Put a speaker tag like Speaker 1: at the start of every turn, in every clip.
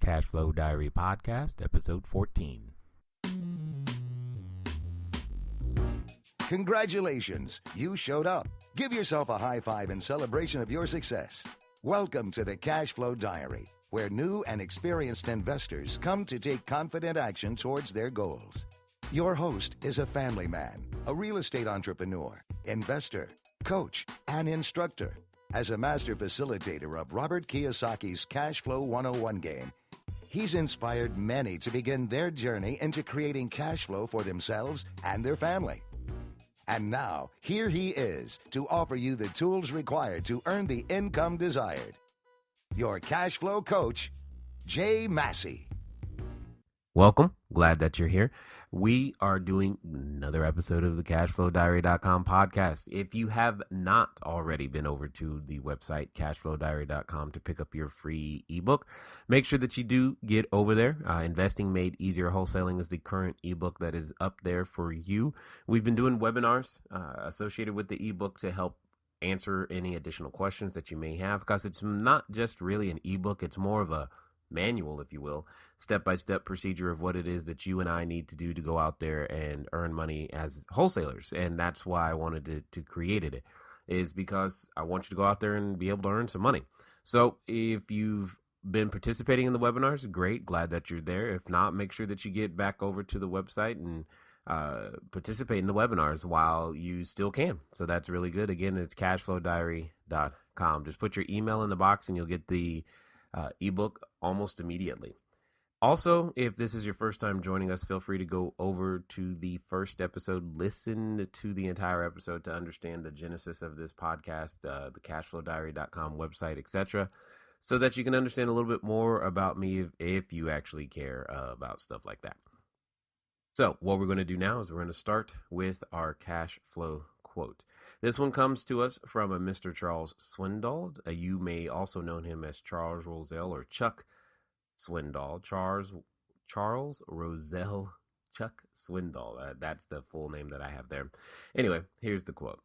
Speaker 1: Cashflow Diary Podcast, Episode 14.
Speaker 2: Congratulations, you showed up. Give yourself a high five in celebration of your success. Welcome to the Cashflow Diary, where new and experienced investors come to take confident action towards their goals. Your host is a family man, a real estate entrepreneur, investor, coach, and instructor. As a master facilitator of Robert Kiyosaki's Cashflow 101 game, he's inspired many to begin their journey into creating cash flow for themselves and their family. And now, here he is to offer you the tools required to earn the income desired. Your cash flow coach, Jay Massey.
Speaker 1: Welcome. Glad that you're here. We are doing another episode of the CashflowDiary.com podcast. If you have not already been over to the website, CashflowDiary.com, to pick up your free ebook, make sure that you do get over there. Investing Made Easier Wholesaling is the current ebook that is up there for you. We've been doing webinars associated with the ebook to help answer any additional questions that you may have, because it's not just really an ebook. It's more of a manual, if you will, step-by-step procedure of what it is that you and I need to do to go out there and earn money as wholesalers. And that's why I wanted to create it, is because I want you to go out there and be able to earn some money. So if you've been participating in the webinars, great, glad that you're there. If not, make sure that you get back over to the website and participate in the webinars while you still can. So that's really good. Again, it's cashflowdiary.com. Just put your email in the box and you'll get the ebook almost immediately. Also, if this is your first time joining us, feel free to go over to the first episode, listen to the entire episode to understand the genesis of this podcast, the cashflowdiary.com website, etc., so that you can understand a little bit more about me if you actually care about stuff like that. So what we're going to do now is we're going to start with our cash flow quote. This one comes to us from a Mr. Charles Swindoll. You may also know him as Charles Roselle or Chuck Swindoll. Charles Roselle Chuck Swindoll. That's the full name that I have there. Anyway, here's the quote.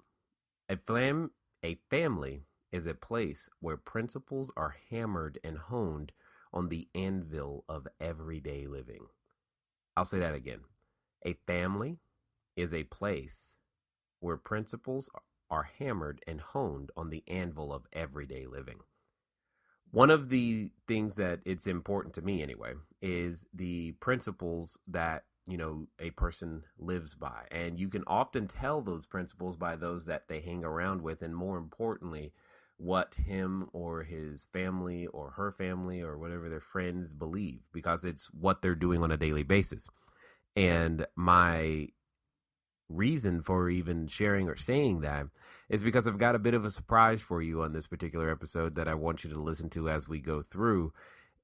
Speaker 1: A family is a place where principles are hammered and honed on the anvil of everyday living. I'll say that again. A family is a place where principles are hammered and honed on the anvil of everyday living. One of the things that it's important to me anyway is the principles that, a person lives by. And you can often tell those principles by those that they hang around with, and more importantly, what him or his family or her family or whatever their friends believe, because it's what they're doing on a daily basis. And my reason for even sharing or saying that is because I've got a bit of a surprise for you on this particular episode that I want you to listen to as we go through.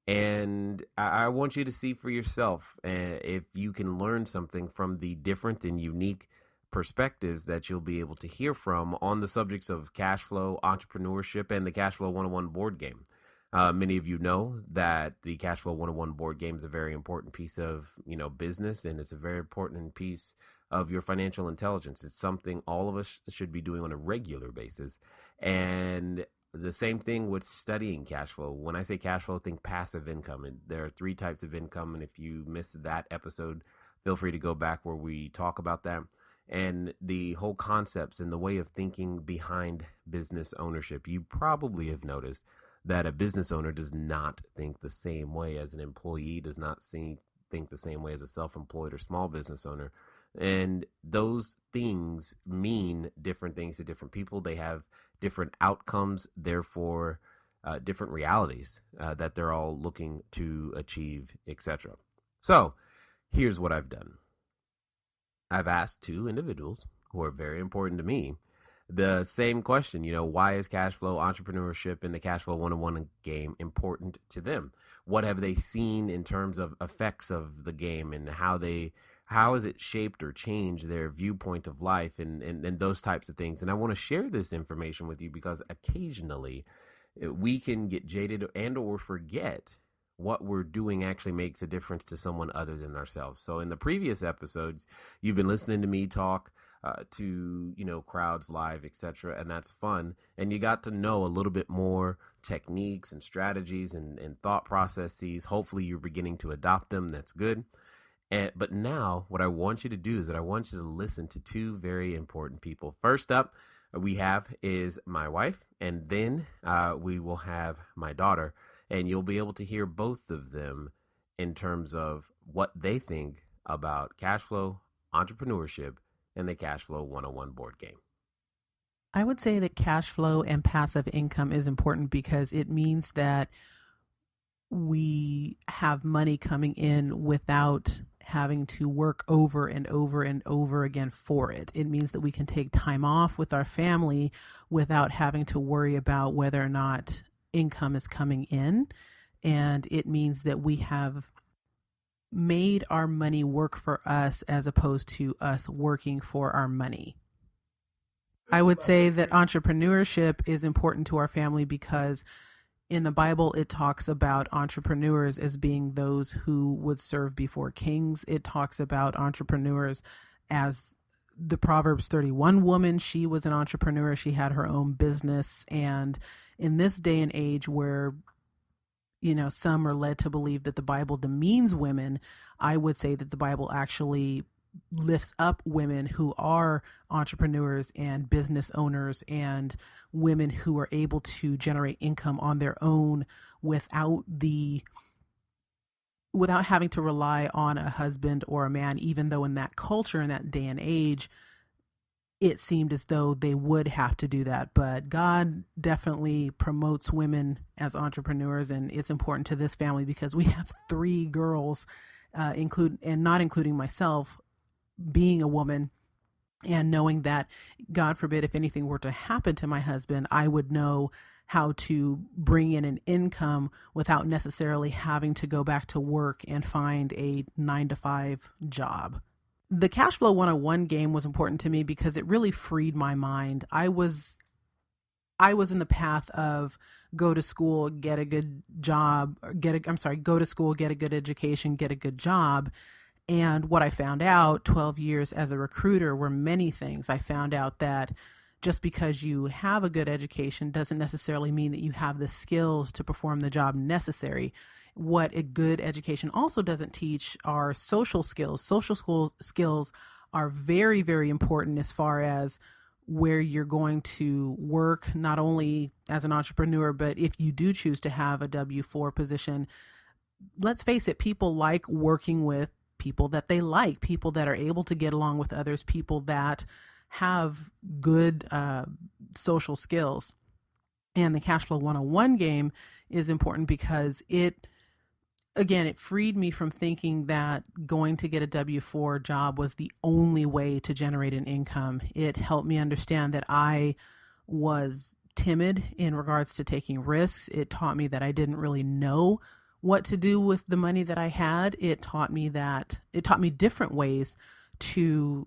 Speaker 1: And I want you to see for yourself if you can learn something from the different and unique perspectives that you'll be able to hear from on the subjects of cash flow, entrepreneurship, and the Cashflow 101 board game. Many of you know that the Cashflow 101 board game is a very important piece of, business, and it's a very important piece of your financial intelligence. It's something all of us should be doing on a regular basis. And the same thing with studying cash flow. When I say cash flow, think passive income. And there are 3 types of income. And if you missed that episode, feel free to go back where we talk about that. And the whole concepts and the way of thinking behind business ownership. You probably have noticed that a business owner does not think the same way as an employee, does not think the same way as a self-employed or small business owner. And those things mean different things to different people. They have different outcomes, therefore different realities that they're all looking to achieve, etc. So here's what I've done. I've asked 2 individuals who are very important to me the same question, why is cash flow, entrepreneurship, and the Cashflow 101 game important to them? What have they seen in terms of effects of the game, and how has it shaped or changed their viewpoint of life and those types of things? And I want to share this information with you because occasionally we can get jaded and or forget what we're doing actually makes a difference to someone other than ourselves. So in the previous episodes, you've been listening to me talk to, crowds live, etc. And that's fun. And you got to know a little bit more techniques and strategies and thought processes. Hopefully you're beginning to adopt them. That's good. But now what I want you to do is that I want you to listen to two very important people. First up, we have is my wife, and then we will have my daughter, and you'll be able to hear both of them in terms of what they think about cash flow, entrepreneurship, and the Cashflow 101 board game.
Speaker 3: I would say that cash flow and passive income is important because it means that we have money coming in without having to work over and over and over again for it. It means that we can take time off with our family without having to worry about whether or not income is coming in. And it means that we have made our money work for us as opposed to us working for our money. I would say that entrepreneurship is important to our family because in the Bible, it talks about entrepreneurs as being those who would serve before kings. It talks about entrepreneurs as the Proverbs 31 woman. She was an entrepreneur. She had her own business. And in this day and age where, some are led to believe that the Bible demeans women, I would say that the Bible actually lifts up women who are entrepreneurs and business owners and women who are able to generate income on their own without having to rely on a husband or a man, even though in that culture, in that day and age, it seemed as though they would have to do that. But God definitely promotes women as entrepreneurs, and it's important to this family because we have 3 girls, not including myself, being a woman, and knowing that, God forbid, if anything were to happen to my husband, I would know how to bring in an income without necessarily having to go back to work and find a 9-to-5 job. The Cashflow 101 game was important to me because it really freed my mind. I was in the path of go to school, get a good job, go to school, get a good education, get a good job. And what I found out 12 years as a recruiter were many things. I found out that just because you have a good education doesn't necessarily mean that you have the skills to perform the job necessary. What a good education also doesn't teach are social skills. Social skills are very, very important as far as where you're going to work, not only as an entrepreneur, but if you do choose to have a W-4 position. Let's face it, people like working with people that they like, people that are able to get along with others, people that have good social skills. And the Cashflow 101 game is important because it freed me from thinking that going to get a W-4 job was the only way to generate an income. It helped me understand that I was timid in regards to taking risks. It taught me that I didn't really know what to do with the money that I had. It taught me different ways to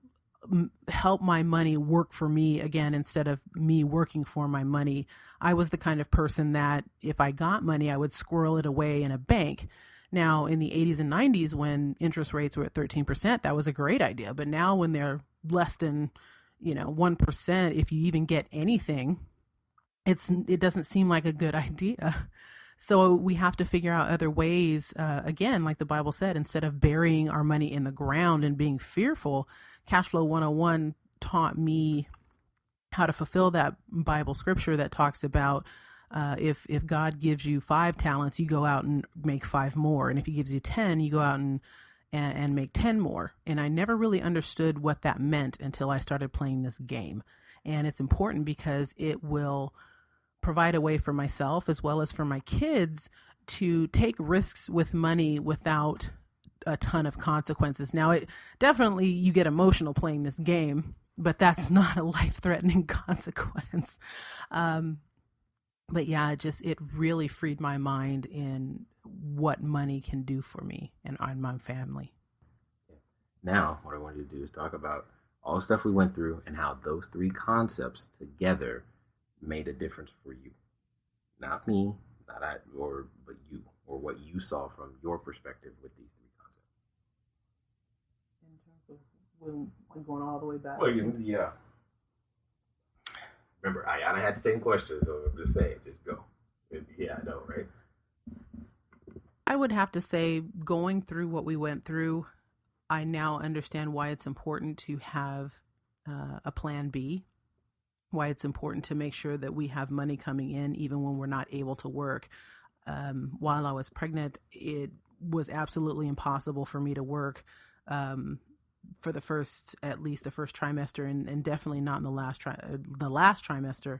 Speaker 3: help my money work for me again, instead of me working for my money. I was the kind of person that if I got money, I would squirrel it away in a bank. Now, in the 80s and 90s, when interest rates were at 13%, that was a great idea. But now when they're less than, 1%, if you even get anything, it doesn't seem like a good idea. So we have to figure out other ways, again, like the Bible said, instead of burying our money in the ground and being fearful. Cashflow 101 taught me how to fulfill that Bible scripture that talks about if God gives you 5 talents, you go out and make 5 more. And if he gives you 10, you go out and make 10 more. And I never really understood what that meant until I started playing this game. And it's important because it will provide a way for myself as well as for my kids to take risks with money without a ton of consequences. Now, you get emotional playing this game, but that's not a life-threatening consequence. But yeah, it really freed my mind in what money can do for me and my family.
Speaker 1: Now, what I want you to do is talk about all the stuff we went through and how those 3 concepts together made a difference for you. Not me, but you, or what you saw from your perspective with these 3 concepts.
Speaker 3: In terms of when going all the way back.
Speaker 1: Well, yeah. Remember, Ayanna had the same question, so I'm just saying, just go. Yeah, I know, right?
Speaker 3: I would have to say, going through what we went through, I now understand why it's important to have a plan B, why it's important to make sure that we have money coming in even when we're not able to work. While I was pregnant, it was absolutely impossible for me to work for at least the first trimester, and definitely not in the last trimester,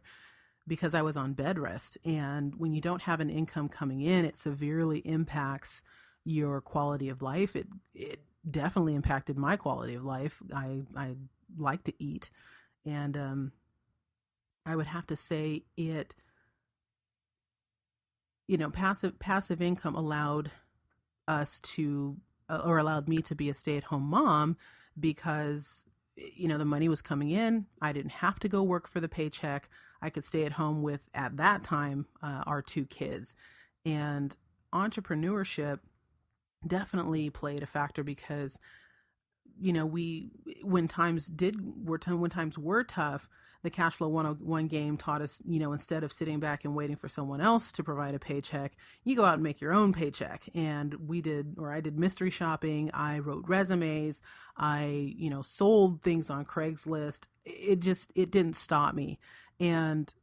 Speaker 3: because I was on bed rest. And when you don't have an income coming in, it severely impacts your quality of life. It definitely impacted my quality of life. I like to eat, and I would have to say passive income allowed me to be a stay-at-home mom, because the money was coming in. I didn't have to go work for the paycheck. I could stay at home with, at that time, our 2 kids. And entrepreneurship definitely played a factor, because when times were tough, the Cashflow 101 game taught us, instead of sitting back and waiting for someone else to provide a paycheck, you go out and make your own paycheck. And I did mystery shopping. I wrote resumes. I, sold things on Craigslist. It didn't stop me. And,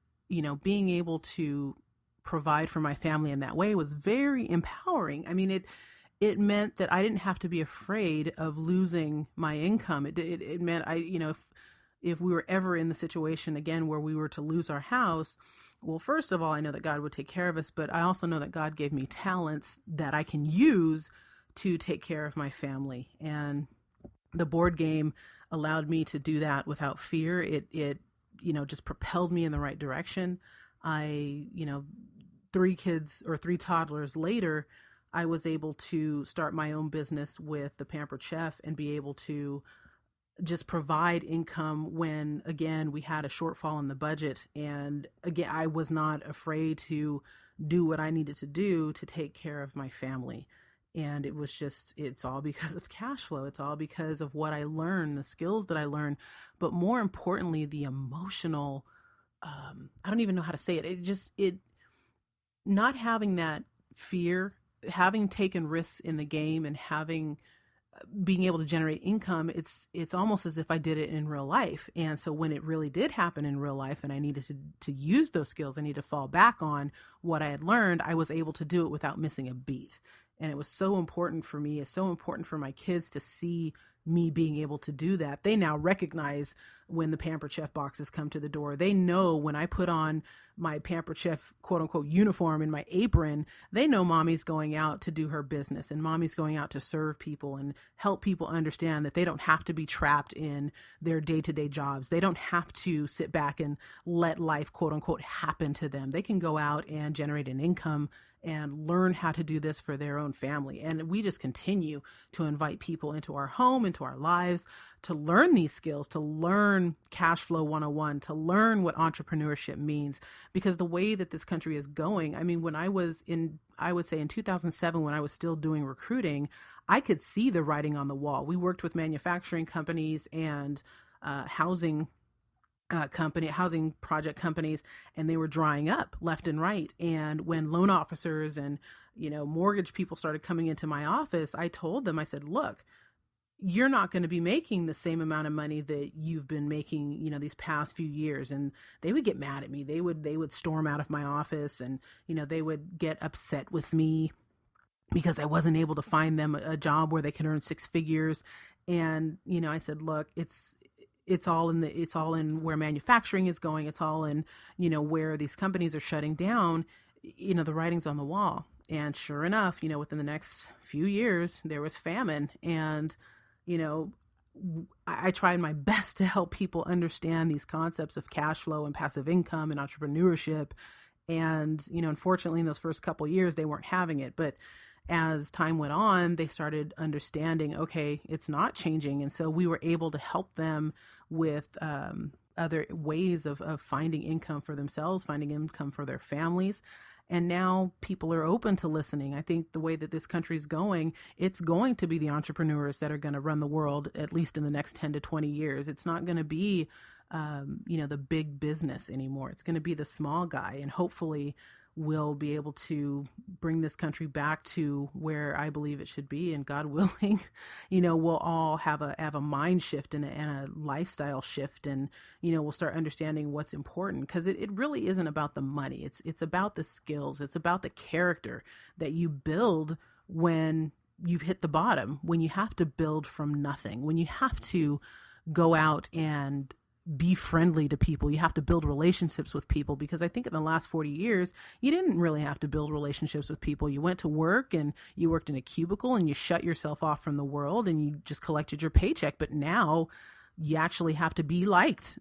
Speaker 3: being able to provide for my family in that way was very empowering. I mean, it meant that I didn't have to be afraid of losing my income. It meant if we were ever in the situation again where we were to lose our house, well, first of all, I know that God would take care of us, but I also know that God gave me talents that I can use to take care of my family. And the board game allowed me to do that without fear. It just propelled me in the right direction. 3 toddlers later, I was able to start my own business with the Pampered Chef and be able to just provide income when, again, we had a shortfall in the budget. And again, I was not afraid to do what I needed to do to take care of my family. And it's all because of cash flow. It's all because of what I learned, the skills that I learned, but more importantly, the emotional, I don't even know how to say it. Not having that fear, having taken risks in the game, and being able to generate income, it's almost as if I did it in real life. And so when it really did happen in real life and I needed to use those skills, I needed to fall back on what I had learned, I was able to do it without missing a beat. And it was so important for me. It's so important for my kids to see me being able to do that. They now recognize when the Pampered Chef boxes come to the door. They know when I put on my Pampered Chef quote unquote uniform and my apron, they know mommy's going out to do her business, and mommy's going out to serve people and help people understand that they don't have to be trapped in their day-to-day jobs. They don't have to sit back and let life quote unquote happen to them. They can go out and generate an income and learn how to do this for their own family. And we just continue to invite people into our home, into our lives, to learn these skills, to learn Cashflow 101, to learn what entrepreneurship means. Because the way that this country is going, I mean, when I would say in 2007, when I was still doing recruiting, I could see the writing on the wall. We worked with manufacturing companies and housing project companies, and they were drying up left and right. And when loan officers and, mortgage people started coming into my office, I told them, I said, look, you're not going to be making the same amount of money that you've been making, these past few years. And they would get mad at me. They would storm out of my office, and, they would get upset with me because I wasn't able to find them a job where they can earn 6 figures. And, I said, look, it's all in where manufacturing is going. It's all in, where these companies are shutting down, the writing's on the wall. And sure enough, within the next few years, there was famine. And, I tried my best to help people understand these concepts of cash flow and passive income and entrepreneurship. And, unfortunately, in those first couple of years, they weren't having it. But as time went on, they started understanding, okay, it's not changing. And so we were able to help them with other ways of finding income for themselves, finding income for their families. And now people are open to listening. I think the way that this country is going, it's going to be the entrepreneurs that are going to run the world, at least in the next 10 to 20 years. It's not going to be, the big business anymore. It's going to be the small guy. And hopefully we'll be able to bring this country back to where I believe it should be. And God willing, we'll all have a mind shift and a lifestyle shift. And, we'll start understanding what's important, because it really isn't about the money. It's about the skills. It's about the character that you build when you've hit the bottom, when you have to build from nothing, when you have to go out and be friendly to people. You have to build relationships with people, because I think in the last 40 years, you didn't really have to build relationships with people. You went to work and you worked in a cubicle and you shut yourself off from the world and you just collected your paycheck. But now you actually have to be liked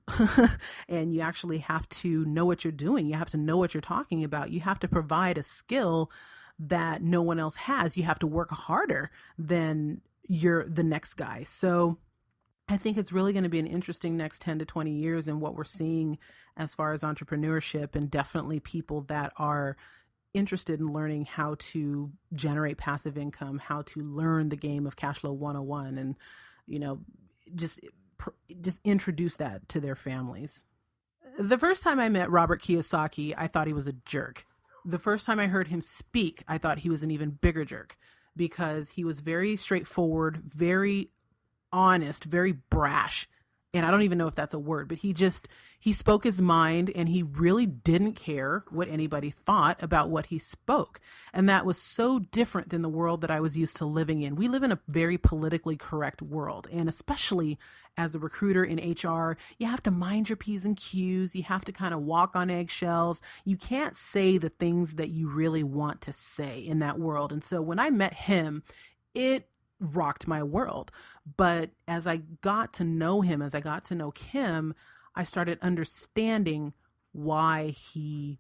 Speaker 3: and you actually have to know what you're doing. You have to know what you're talking about. You have to provide a skill that no one else has. You have to work harder than the next guy. So I think it's really going to be an interesting next 10 to 20 years in what we're seeing as far as entrepreneurship, and definitely people that are interested in learning how to generate passive income, how to learn the game of Cashflow 101, and, just introduce that to their families. The first time I met Robert Kiyosaki, I thought he was a jerk. The first time I heard him speak, I thought he was an even bigger jerk, because he was very straightforward, very honest, very brash. And I don't even know if that's a word, but he spoke his mind, and he really didn't care what anybody thought about what he spoke. And that was so different than the world that I was used to living in. We live in a very politically correct world. And especially as a recruiter in HR, you have to mind your P's and Q's. You have to kind of walk on eggshells. You can't say the things that you really want to say in that world. And so when I met him, it rocked my world. But as I got to know him, as I got to know Kim, I started understanding why he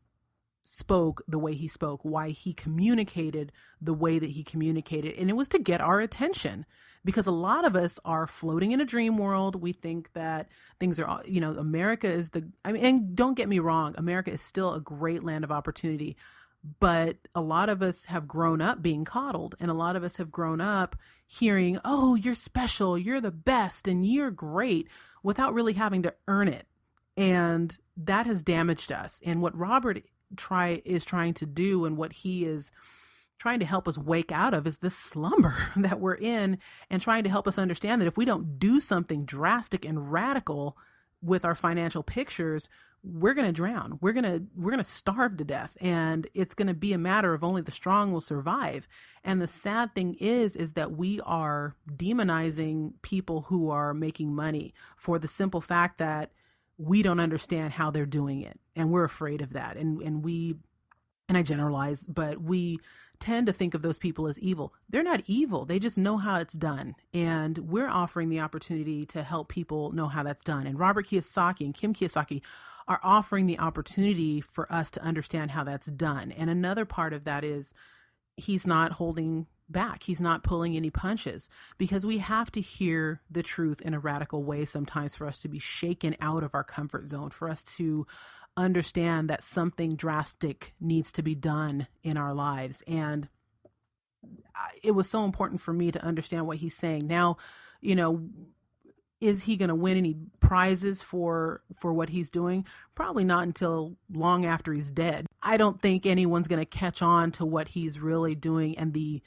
Speaker 3: spoke the way he spoke, why he communicated the way that he communicated. And it was to get our attention, because a lot of us are floating in a dream world. We think that things are, America is and don't get me wrong, America is still a great land of opportunity. But a lot of us have grown up being coddled, and a lot of us have grown up hearing, oh, you're special, you're the best, and you're great, without really having to earn it. And that has damaged us. And what Robert is trying to do, and what he is trying to help us wake out of, is this slumber that we're in, and trying to help us understand that if we don't do something drastic and radical with our financial pictures, we're going to drown. We're going to starve to death, and it's going to be a matter of only the strong will survive. And the sad thing is that we are demonizing people who are making money for the simple fact that we don't understand how they're doing it. And we're afraid of that. And I generalize, but we tend to think of those people as evil. They're not evil. They just know how it's done. And we're offering the opportunity to help people know how that's done. And Robert Kiyosaki and Kim Kiyosaki are offering the opportunity for us to understand how that's done. And another part of that is he's not holding back. He's not pulling any punches, because we have to hear the truth in a radical way sometimes for us to be shaken out of our comfort zone, for us to understand that something drastic needs to be done in our lives. And it was so important for me to understand what he's saying. Now, is he going to win any prizes for what he's doing? Probably not until long after he's dead. I don't think anyone's going to catch on to what he's really doing and the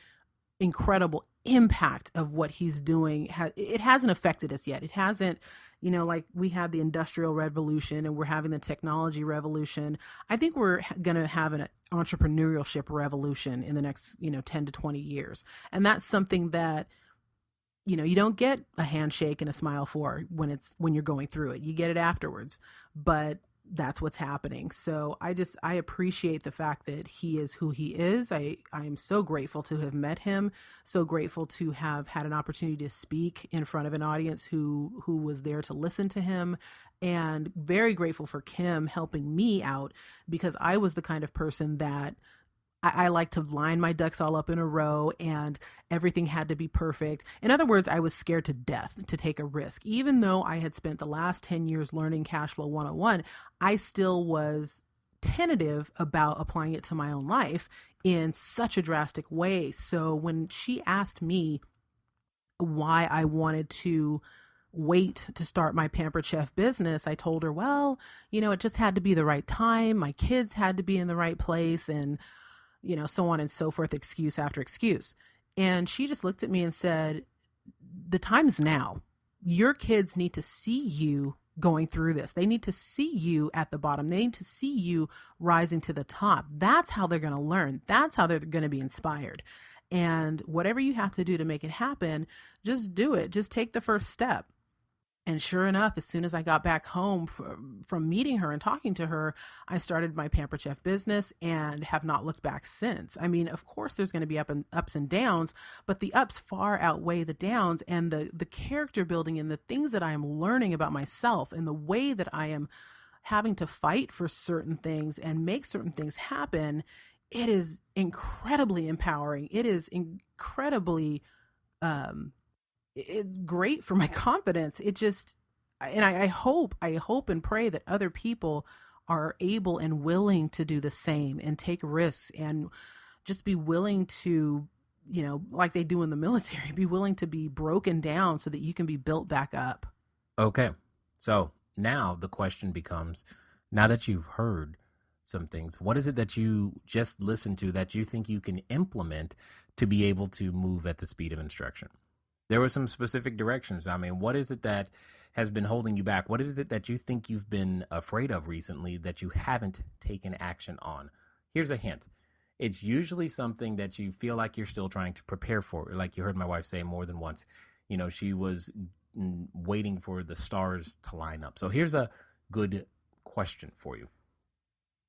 Speaker 3: incredible impact of what he's doing. It hasn't affected us yet. It hasn't, like we had the Industrial Revolution and we're having the technology revolution. I think we're going to have an entrepreneurship revolution in the next, 10 to 20 years. And that's something that, you don't get a handshake and a smile for when you're going through it. You get it afterwards, but that's what's happening. So I appreciate the fact that he is who he is. I am so grateful to have met him, so grateful to have had an opportunity to speak in front of an audience who was there to listen to him, and very grateful for Kim helping me out, because I was the kind of person that I like to line my ducks all up in a row, and everything had to be perfect. In other words, I was scared to death to take a risk. Even though I had spent the last 10 years learning Cashflow 101, I still was tentative about applying it to my own life in such a drastic way. So when she asked me why I wanted to wait to start my Pampered Chef business, I told her, well, it just had to be the right time. My kids had to be in the right place, and, so on and so forth, excuse after excuse. And she just looked at me and said, the time is now. Your kids need to see you going through this. They need to see you at the bottom. They need to see you rising to the top. That's how they're going to learn. That's how they're going to be inspired. And whatever you have to do to make it happen, just do it. Just take the first step. And sure enough, as soon as I got back home from meeting her and talking to her, I started my Pampered Chef business and have not looked back since. I mean, of course, there's going to be ups and downs, but the ups far outweigh the downs, and the character building and the things that I am learning about myself and the way that I am having to fight for certain things and make certain things happen. It is incredibly empowering. It is incredibly, it's great for my confidence. I hope and pray that other people are able and willing to do the same and take risks and just be willing to, like they do in the military, be willing to be broken down so that you can be built back up.
Speaker 1: Okay. So now the question becomes, now that you've heard some things, what is it that you just listened to that you think you can implement to be able to move at the speed of instruction? There were some specific directions. I mean, what is it that has been holding you back? What is it that you think you've been afraid of recently that you haven't taken action on? Here's a hint. It's usually something that you feel like you're still trying to prepare for. Like you heard my wife say more than once, she was waiting for the stars to line up. So here's a good question for you.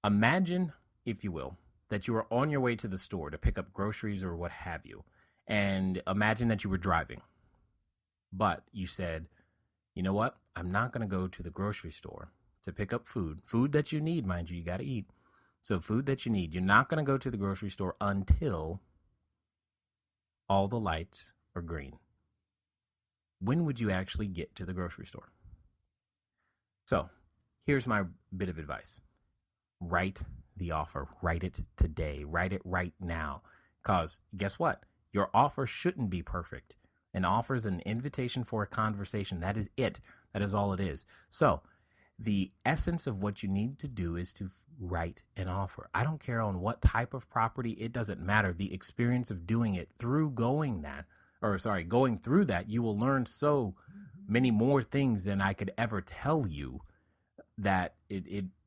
Speaker 1: Imagine, if you will, that you are on your way to the store to pick up groceries or what have you. And imagine that you were driving, but you said, you know what? I'm not going to go to the grocery store to pick up food that you need, mind you got to eat. So food that you need, you're not going to go to the grocery store until all the lights are green. When would you actually get to the grocery store? So here's my bit of advice. Write the offer. Write it today. Write it right now. Because guess what? Your offer shouldn't be perfect. An offer is an invitation for a conversation. That is it. That is all it is. So the essence of what you need to do is to write an offer. I don't care on what type of property. It doesn't matter. The experience of doing it through going through that, you will learn so many more things than I could ever tell you. That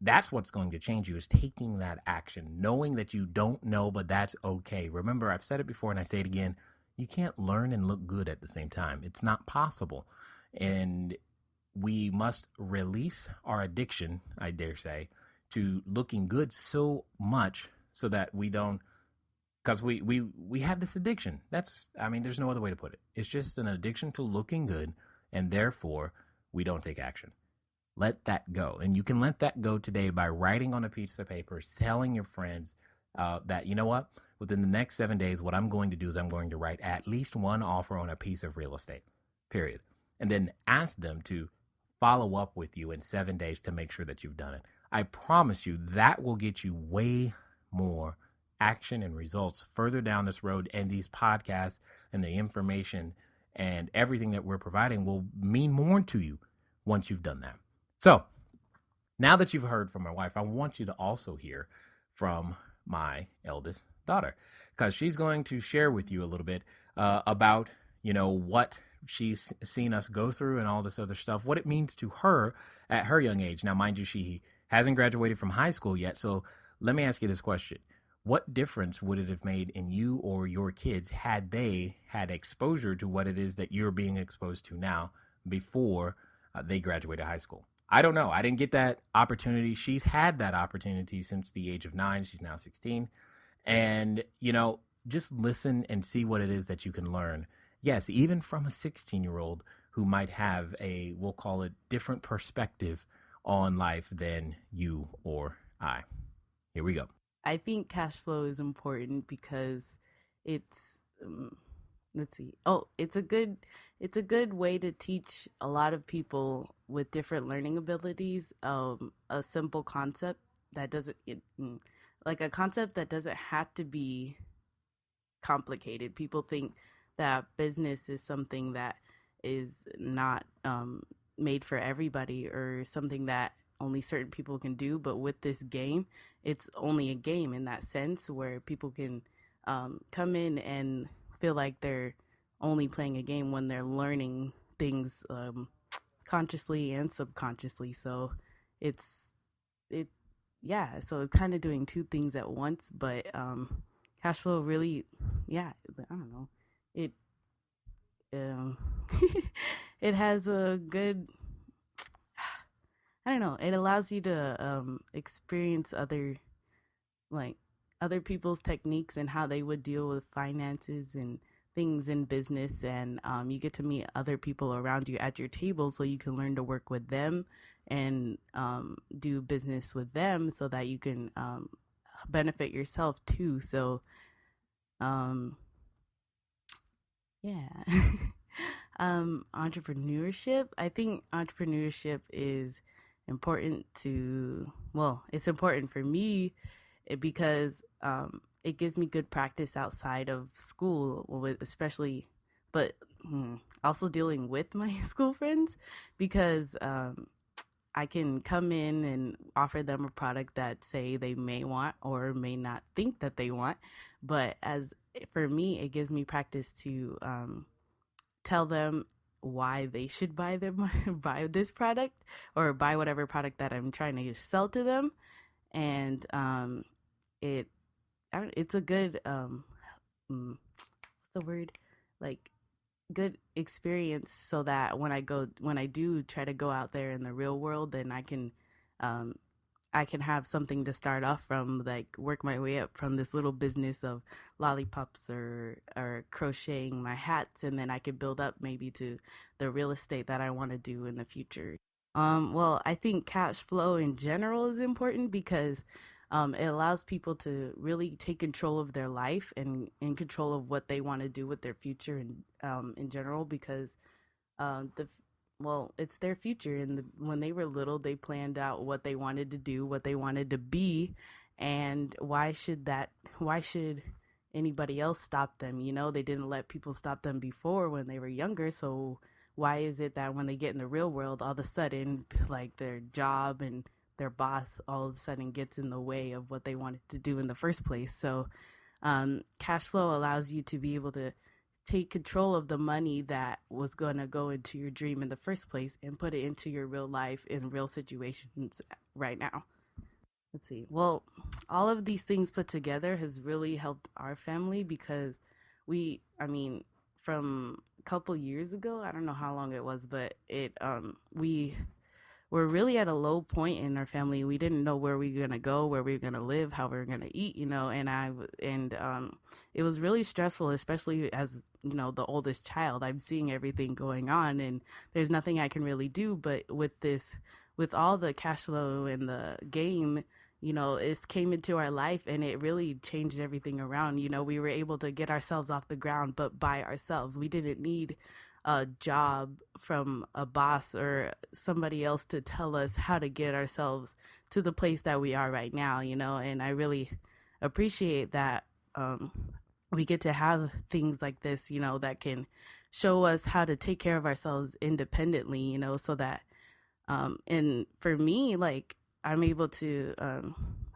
Speaker 1: that's what's going to change you, is taking that action, knowing that you don't know, but that's okay. Remember, I've said it before and I say it again. You can't learn and look good at the same time. It's not possible. And we must release our addiction, I dare say, to looking good so much so that we don't, because we have this addiction. There's no other way to put it. It's just an addiction to looking good, and therefore we don't take action. Let that go. And you can let that go today by writing on a piece of paper, telling your friends that, you know what, within the next 7 days, what I'm going to do is I'm going to write at least one offer on a piece of real estate, period. And then ask them to follow up with you in 7 days to make sure that you've done it. I promise you that will get you way more action and results further down this road. And these podcasts and the information and everything that we're providing will mean more to you once you've done that. So now that you've heard from my wife, I want you to also hear from my eldest daughter, because she's going to share with you a little bit about, what she's seen us go through and all this other stuff, what it means to her at her young age. Now, mind you, she hasn't graduated from high school yet. So let me ask you this question. What difference would it have made in you or your kids had they had exposure to what it is that you're being exposed to now before they graduated high school? I don't know. I didn't get that opportunity. She's had that opportunity since the age of 9. She's now 16. And, just listen and see what it is that you can learn. Yes, even from a 16-year-old who might have we'll call it, different perspective on life than you or I. Here we go.
Speaker 4: I think cash flow is important because it's, it's a good way to teach a lot of people with different learning abilities a simple concept that doesn't like a concept that doesn't have to be complicated. People think that business is something that is not made for everybody or something that only certain people can do. But with this game, it's only a game in that sense where people can come in and feel like they're only playing a game when they're learning things consciously and subconsciously. So it's so it's kind of doing two things at once. But cash flow really, I don't know, it it has a good, I don't know, it allows you to experience other people's techniques and how they would deal with finances and things in business, and you get to meet other people around you at your table, so you can learn to work with them and do business with them, so that you can benefit yourself too. So entrepreneurship, I think entrepreneurship is important it's important for me because it gives me good practice outside of school, especially, but also dealing with my school friends, because I can come in and offer them a product that, say, they may want or may not think that they want. But for me, it gives me practice to tell them why they should buy this product or buy whatever product that I'm trying to sell to them. And it's a good what's the word, like, good experience, so that when I do try to go out there in the real world, then I can have something to start off from, like work my way up from this little business of lollipops or crocheting my hats, and then I could build up maybe to the real estate that I want to do in the future. Well, I think cash flow in general is important because it allows people to really take control of their life and in control of what they want to do with their future and in general, because it's their future. And when they were little, they planned out what they wanted to do, what they wanted to be, and why should anybody else stop them? They didn't let people stop them before when they were younger. So why is it that when they get in the real world, all of a sudden, like, their job and their boss all of a sudden gets in the way of what they wanted to do in the first place? So cash flow allows you to be able to take control of the money that was going to go into your dream in the first place and put it into your real life in real situations right now. Let's see. Well, all of these things put together has really helped our family, because from a couple years ago, I don't know how long it was, but we were really at a low point in our family. We didn't know where we were going to go, where we were going to live, how we were going to eat, and it was really stressful, especially as, the oldest child. I'm seeing everything going on, and there's nothing I can really do. But with all the cash flow in the game, it came into our life, and it really changed everything around. We were able to get ourselves off the ground, but by ourselves. We didn't need a job from a boss or somebody else to tell us how to get ourselves to the place that we are right now, and I really appreciate that we get to have things like this, that can show us how to take care of ourselves independently, so that and for me, like, I'm able to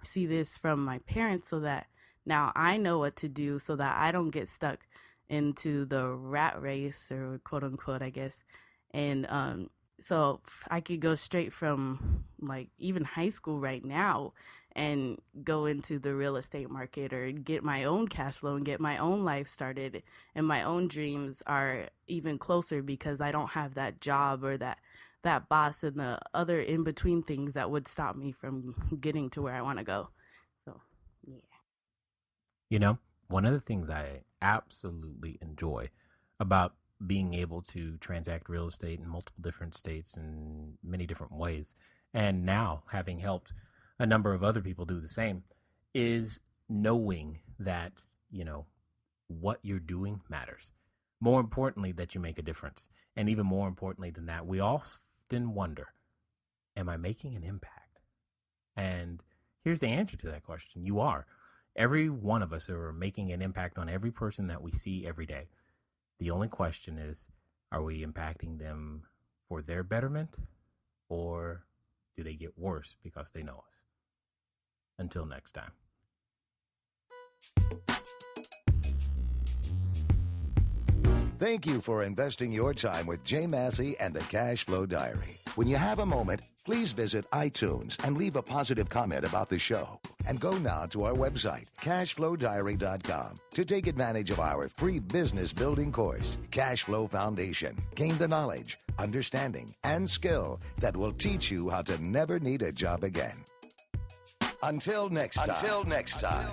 Speaker 4: see this from my parents, so that now I know what to do, so that I don't get stuck into the rat race, or quote unquote, I guess. And so I could go straight from, like, even high school right now and go into the real estate market, or get my own cash flow and get my own life started. And my own dreams are even closer because I don't have that job or that boss and the other in between things that would stop me from getting to where I want to go. So, yeah.
Speaker 1: One of the things I absolutely enjoy about being able to transact real estate in multiple different states in many different ways, and now having helped a number of other people do the same, is knowing that, what you're doing matters. More importantly, that you make a difference. And even more importantly than that, we often wonder, am I making an impact? And Here's the answer to that question. You are. Every one of us are making an impact on every person that we see every day. The only question is, are we impacting them for their betterment, or do they get worse because they know us? Until next time.
Speaker 2: Thank you for investing your time with Jay Massey and the Cashflow Diary. When you have a moment, please visit iTunes and leave a positive comment about the show. And go now to our website, cashflowdiary.com, to take advantage of our free business building course, Cashflow Foundation. Gain the knowledge, understanding, and skill that will teach you how to never need a job again. Until next time.